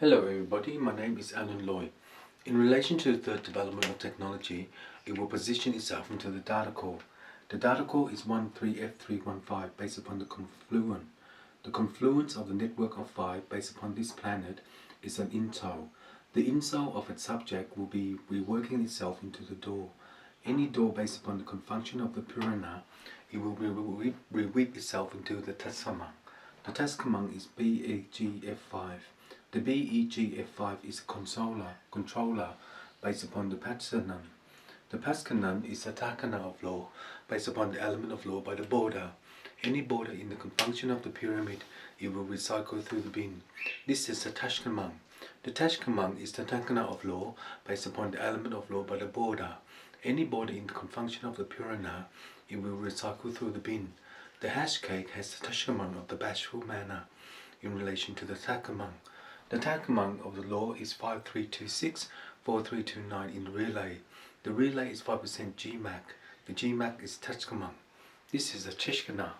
Hello everybody, my name is Alan Loy. In relation to the third development of technology, it will position itself into the data core. The data core is 13F315 based upon the confluent. The confluence of the network of 5 based upon this planet is an insole. The insole of its subject will be reworking itself into the door. Any door based upon the confunction of the Purana, it will reweave itself into the Tassamang. The Tassamang is BEGF5. The BEGF5 is a controller based upon the Patsanan. The Paskanan is a takana of law based upon the element of law by the border. Any border in the confunction of the pyramid, it will recycle through the bin. This is the Tashkamang. The Tashkamang is the takana of law based upon the element of law by the border. Any border in the confunction of the Purana, it will recycle through the bin. The hash cake has the Tashkamang of the bashful manner in relation to the Takamang. The Takamang of the law is 5326, 4329 in the relay. The relay is 5% GMAC. The GMAC is Tashkamang. This is a Cheshkana.